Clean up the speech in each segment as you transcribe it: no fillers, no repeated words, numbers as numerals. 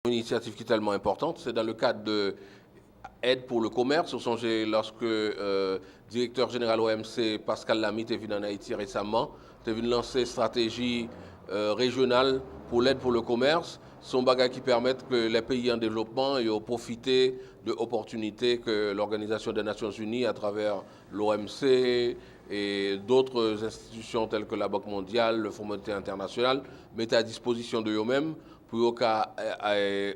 Une initiative qui est tellement importante, c'est dans le cadre de aide pour le commerce. Vous songez lorsque directeur général OMC Pascal Lamy est venu en Haïti récemment, est venu lancer une stratégie régionale pour l'aide pour le commerce. Ce sont des bagages qui permettent que les pays en développement aient profité de l'opportunité que l'Organisation des Nations Unies, à travers l'OMC et d'autres institutions telles que la Banque mondiale, le Fonds monétaire international, mettent à disposition de eux-mêmes pour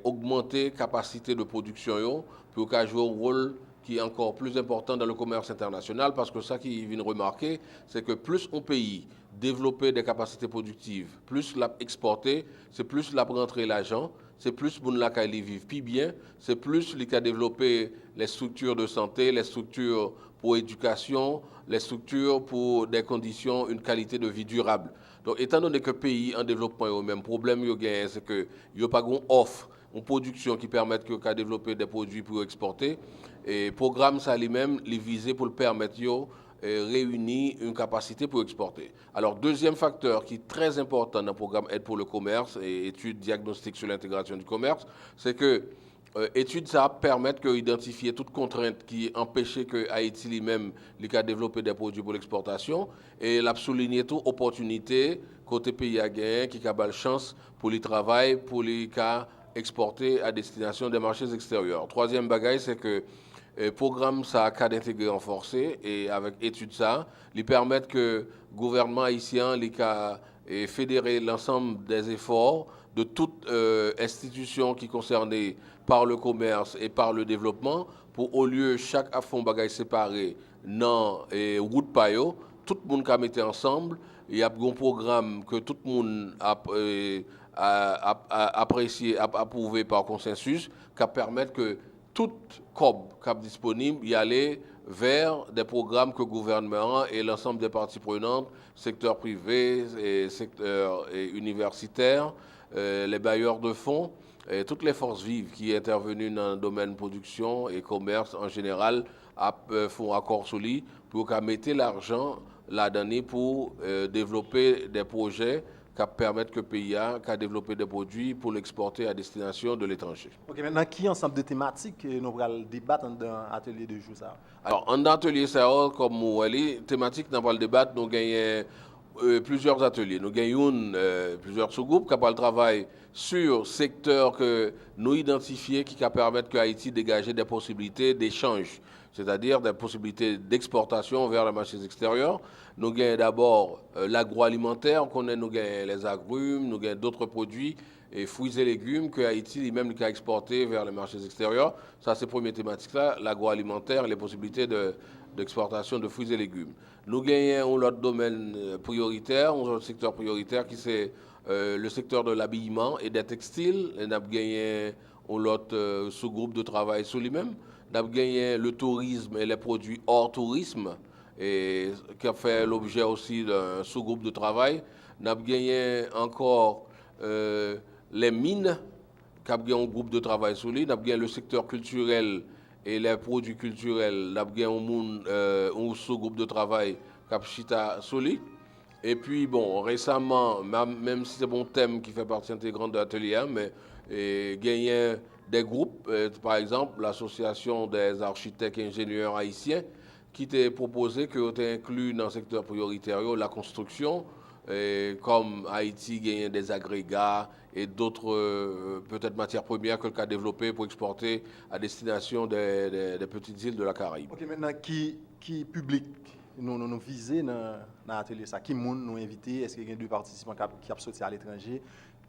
augmenter la capacité de production, pour jouer un rôle qui est encore plus important dans le commerce international, parce que ça qui vient remarquer, c'est que plus un pays développer des capacités productives, plus l'a exporter, c'est plus l'a rentrer l'argent, c'est plus moun la ka li vivre puis bien, c'est plus li ka développer les structures de santé, les structures pour éducation, les structures pour des conditions, une qualité de vie durable. Donc, étant donné que le pays en développement a le même problème, c'est que il n'y a pas d'offre, une production qui permette de développer des produits pour exporter. Et le programme, ça lui-même, il visé pour le permettre de réunir une capacité pour exporter. Alors, deuxième facteur qui est très important dans le programme Aide pour le commerce et études diagnostiques sur l'intégration du commerce, c'est que études ça permettent d'identifier toute contrainte qui empêchait que Haïti lui-même développer des produits pour l'exportation et l'a souligné toute opportunité côté pays à gagner qui a la chance pour les travail pour les cas exporter à destination des marchés extérieurs. Troisième bagage c'est que le programme ça a cas d'intégrer renforcé et avec études ça, lui permettent que le gouvernement haïtien et fédérer l'ensemble des efforts de toute institution qui est concernée par le commerce et par le développement pour au lieu chaque affond bagage séparé dans route payo, tout le monde a mis ensemble, il y a un programme que tout le monde a apprécié, a approuvé par consensus qui permet que tout COB qui est disponible y aller vers des programmes que le gouvernement et l'ensemble des parties prenantes, secteur privé et secteur universitaire, les bailleurs de fonds, et toutes les forces vives qui sont intervenues dans le domaine production et commerce en général font accord sur lui pour mettre l'argent là-dedans pour développer des projets qui permettent que le pays a développer des produits pour l'exporter à destination de l'étranger. Ok, maintenant, qui ensemble de thématiques nous allons débattre dans l'atelier de jour ça? Alors, en atelier ça, comme vous voyez, thématique dans le débat, nous gagnons plusieurs ateliers. Nous gagnons plusieurs sous-groupes qui le travail sur secteur que nous identifions qui permettent que Haïti dégager des possibilités d'échange, c'est-à-dire des possibilités d'exportation vers les marchés extérieurs. Nous gagnons d'abord l'agroalimentaire, nous gagnons les agrumes, nous gagnons d'autres produits et fruits et légumes que Haïti lui-même a exporté vers les marchés extérieurs. Ça, c'est la première thématique là, l'agroalimentaire et les possibilités d'exportation de fruits et légumes. Nous gagnons l'autre domaine prioritaire, un autre secteur prioritaire qui c'est le secteur de l'habillement et des textiles. Et nous avons gagné l'autre sous-groupe de travail sur lui-même. Nous avons gagné le tourisme et les produits hors tourisme, et qui a fait l'objet aussi d'un sous-groupe de travail. Nous avons gagné encore les mines, qui a gagné un groupe de travail sur lui. Nous avons gagné le secteur culturel et les produits culturels. Nous avons gagné un sous-groupe de travail qui a chita sur lui. Et puis, bon, récemment, même si c'est un thème qui fait partie intégrante de l'atelier, mais gagné des groupes, par exemple, l'Association des architectes et ingénieurs haïtiens, qui t'a proposé que tu inclus dans le secteur prioritaire la construction, comme Haïti gagne des agrégats et d'autres peut-être matières premières que le cas développé pour exporter à destination des petites îles de la Caraïbe. Ok, maintenant, qui public nous viser dans l'atelier ça? Qui nous inviter? Est-ce qu'il y a deux participants qui ont sorti à l'étranger?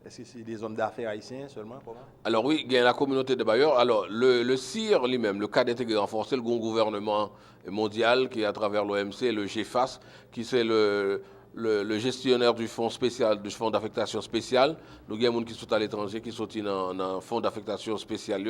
Est-ce que c'est des hommes d'affaires haïtiens seulement? Comment? Alors oui, il y a la communauté de bailleurs. Alors le CIR lui-même, le cadre intégré renforcé, le grand gouvernement mondial qui est à travers l'OMC, le GFAS, qui c'est le gestionnaire du fonds spécial, du fonds d'affectation spéciale. Nous avons des gens qui sont à l'étranger, qui sont dans un fonds d'affectation spéciale.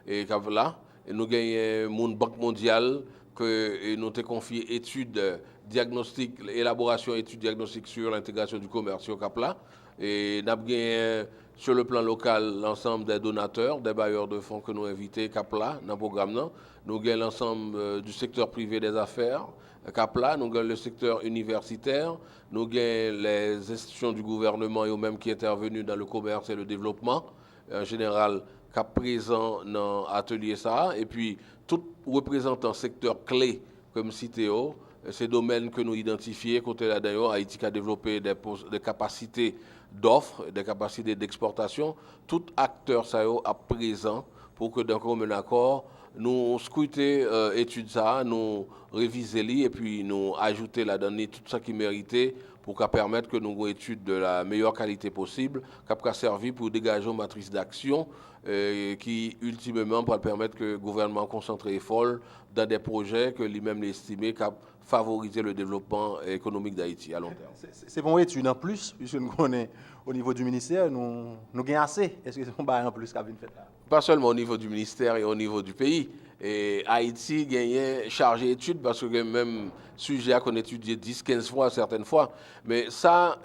Et là, et nous avons une banque mondiale que nous avons confié études diagnostiques, élaboration études diagnostiques sur l'intégration du commerce au Cap-là. Et nous avons sur le plan local l'ensemble des donateurs, des bailleurs de fonds que nous avons invités Cap-là dans le programme. Nous avons l'ensemble du secteur privé des affaires Cap-là, nous avons le secteur universitaire, nous avons les institutions du gouvernement et eux-mêmes qui sont intervenus dans le commerce et le développement. en général qui présent dans l'atelier ça, et puis tout représentant secteur clé comme CITEO, ces domaines que nous identifions, côté là d'ailleurs, Haïti a développé des capacités d'offres, des capacités d'exportation, tout acteur ça à présent pour que d'un commun accord, nous scruter études ça, nous réviser les et puis nous ajouter là-dedans tout ça qui méritait pour permettre que nous ayons études de la meilleure qualité possible, qui a servi pour dégager une matrice d'action qui, ultimement, va permettre que le gouvernement concentre efforts dans des projets que lui-même estimé qui favoriser le développement économique d'Haïti à long terme. C'est bon étude en plus, puisque nous connaissons au niveau du ministère, nous gagnons assez. Est-ce que c'est bon en plus qu'a fait là? Pas seulement au niveau du ministère et au niveau du pays. Et Haïti gagnait chargé d'études parce que même sujet qu'on étudie 10-15 fois certaines fois. Mais ça,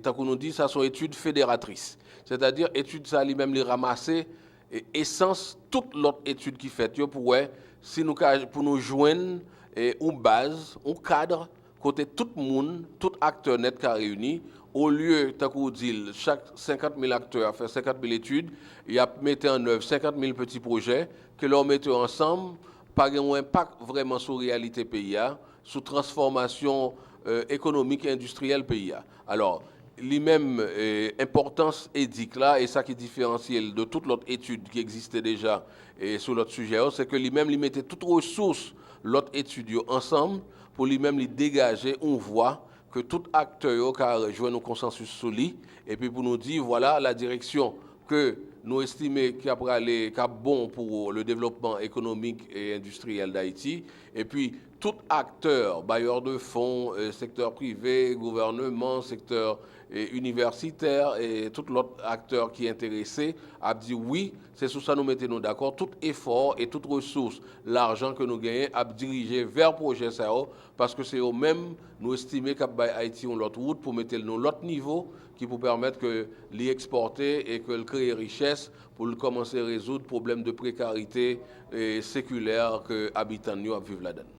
tant qu'on nous dit, ça sont études fédératrices. C'est-à-dire études ça lui-même les ramasser et essence toute l'autre étude qui fait pour si nous pour nous joindre une base, un cadre côté tout le monde, tout acteur net qui a réuni. Au lieu, tant qu'on dit, chaque 50 000 acteurs a fait 50 000 études, il a mis en œuvre 50 000 petits projets que l'on mettait ensemble, pas un impact vraiment sur la réalité pays, sur la transformation économique et industrielle pays. Alors, lui-même, importance éthique là, et ça qui différencie de toute l'autre étude qui existait déjà sur l'autre sujet, c'est que lui-même, il mettait toutes ressources, l'autre étude ensemble, pour lui-même lui dégager, on voit que tout acteur a rejoint nos consensus solide et puis pour nous dire voilà la direction que nous estimons qu'il y a bon pour le développement économique et industriel d'Haïti et puis tout acteur, bailleur de fonds, secteur privé, gouvernement, secteur universitaire et tout l'autre acteur qui est intéressé a dit oui, c'est sur ça nous mettons d'accord, tout effort et toute ressource, l'argent que nous gagnons a dirigé vers le projet ça parce que c'est eux même nous estimer qu'à Haïti on l'autre route pour mettre nous l'autre niveau qui pour permettre que l'exporter et que le créer richesse pour commencer à résoudre problèmes de précarité séculaire que habitants nous vivent là-dedans.